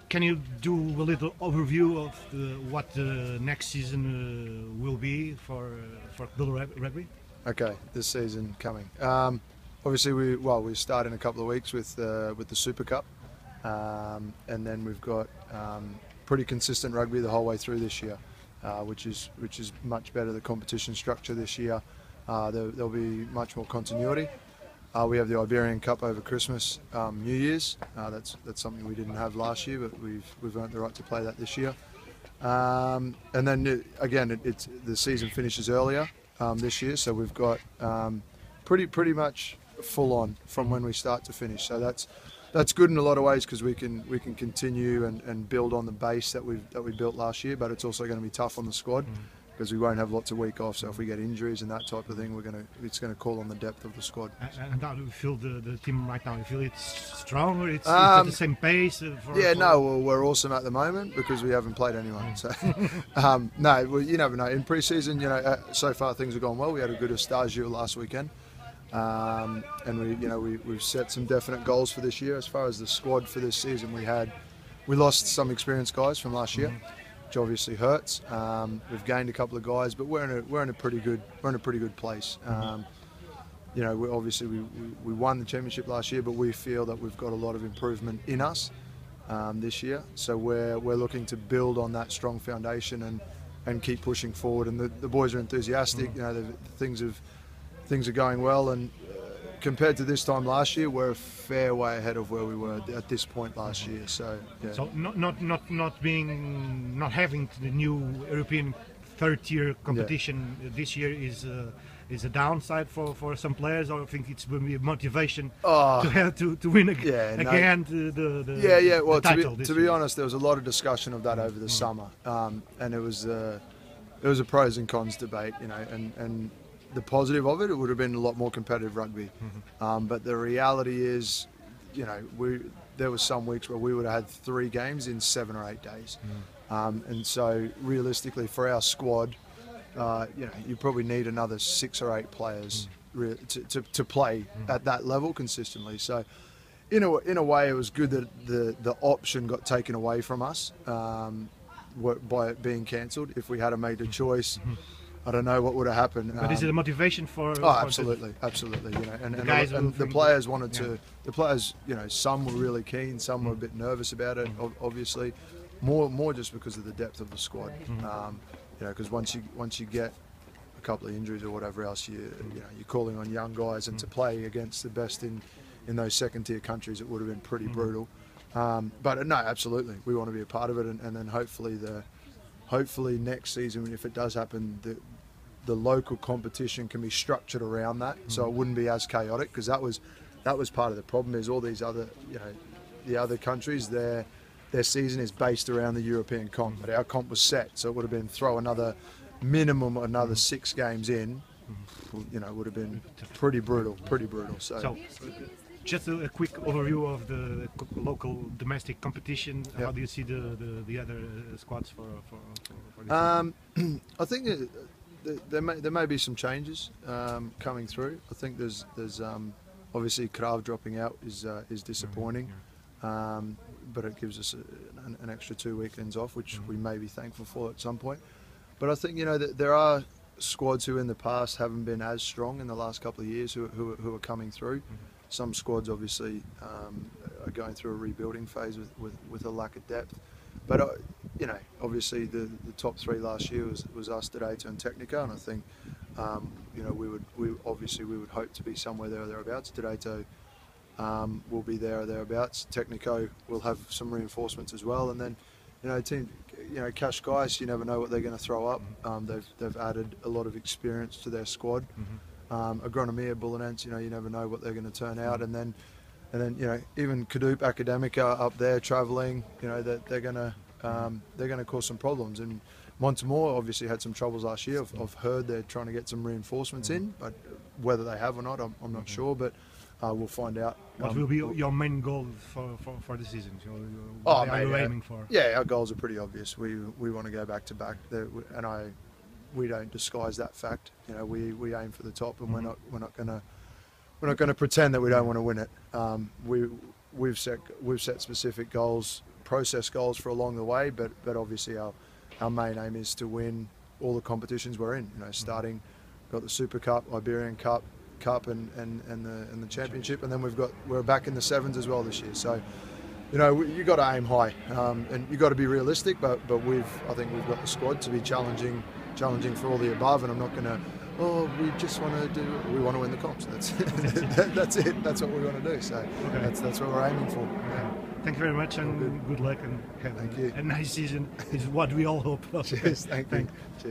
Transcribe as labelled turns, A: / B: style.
A: can you do a little overview of what the next season will be for CDUL Rugby?
B: Okay, this season coming. Obviously, we start in a couple of weeks with the Super Cup, and then we've got pretty consistent rugby the whole way through this year, which is much better. The competition structure this year, there'll be much more continuity. We have the Iberian Cup over Christmas, New Year's. That's something we didn't have last year, but we've earned the right to play that this year. And then again, the season finishes earlier this year, so we've got pretty much full on from when we start to finish. So that's good in a lot of ways because we can continue and build on the base that we built last year. But it's also going to be tough on the squad because we won't have lots of week off. So if we get injuries and that type of thing, it's going to call on the depth of the squad.
A: And how do you feel the team right now? You feel it's stronger? It's at the same pace?
B: Well, we're awesome at the moment because we haven't played anyone. So no, well, you never know. In pre-season, so far things have gone well. We had a good Estagio last weekend. And we've set some definite goals for this year. As far as the squad for this season, we lost some experienced guys from last year, which obviously hurts. We've gained a couple of guys, but we're in a pretty good place. We won the championship last year, but we feel that we've got a lot of improvement in us this year. So we're looking to build on that strong foundation and keep pushing forward. And the boys are enthusiastic. Things are going well, and compared to this time last year, we're a fair way ahead of where we were at this point last year. So, yeah.
A: So not having the new European third-tier competition this year is a downside for some players, or I think it's going to be a motivation to have to win again the title.
B: To be honest, there was a lot of discussion of that over the summer, and it was a pros and cons debate, and the positive of it would have been a lot more competitive rugby. But the reality is, there was some weeks where we would have had 3 games in 7 or 8 days. And so realistically for our squad, you probably need another 6 or 8 players to play at that level consistently. So in a way it was good that the option got taken away from us by it being cancelled. If we had to make a choice, I don't know what would have happened.
A: But is it a motivation for?
B: Absolutely. And the players wanted to. The players, some were really keen, some were a bit nervous about it. Obviously, more just because of the depth of the squad. Because once you get a couple of injuries or whatever else, you're calling on young guys, and to play against the best in those second-tier countries, it would have been pretty brutal. But no, absolutely, we want to be a part of it, and then hopefully next season, if it does happen, the local competition can be structured around that, so it wouldn't be as chaotic. Because that was part of the problem. Is all these other, the other countries, their season is based around the European comp, but our comp was set, so it would have been throw another 6 games in. Would have been pretty brutal. So
A: just a quick overview of the local domestic competition. Yep. How do you see the other squads for this?
B: I think there may be some changes coming through. I think there's obviously Krav dropping out is disappointing, but it gives us an extra 2 weekends off, which we may be thankful for at some point. But I think there are squads who in the past haven't been as strong in the last couple of years who are coming through. Some squads obviously are going through a rebuilding phase with a lack of depth. But obviously the top 3 last year was us, Data and Technico, and I think we would hope to be somewhere there or thereabouts. Data will be there or thereabouts. Technico will have some reinforcements as well, and then team. Cash guys, you never know what they're going to throw up. They've added a lot of experience to their squad. Agronomia, Bullinense, you never know what they're going to turn out, and then even CDUL Academica up there travelling, they're going to cause some problems. And Montemor obviously had some troubles last year. I've heard they're trying to get some reinforcements in, but whether they have or not, I'm not sure. But we'll find out.
A: What will be your main goal for the season? What are you aiming for?
B: Yeah, our goals are pretty obvious. We want to go back to back, and we don't disguise that fact. We aim for the top, and we're not going to pretend that we don't want to win it. We've set specific goals process goals for along the way, but obviously our main aim is to win all the competitions we're in. You know, starting, got the Super Cup, Iberian Cup, and the Championship, and then we're back in the sevens as well this year. So, you know, you got to aim high, and you got to be realistic. But I think we've got the squad to be challenging for all the above. And I'm not going to, we just want to we want to win the comps. That's it. That's what we want to do. So that's what we're aiming for. Yeah.
A: Thank you very much, and good luck, and have
B: Thank you.
A: a nice season. Is what we all hope.
B: Cheers. Thank you. Cheers.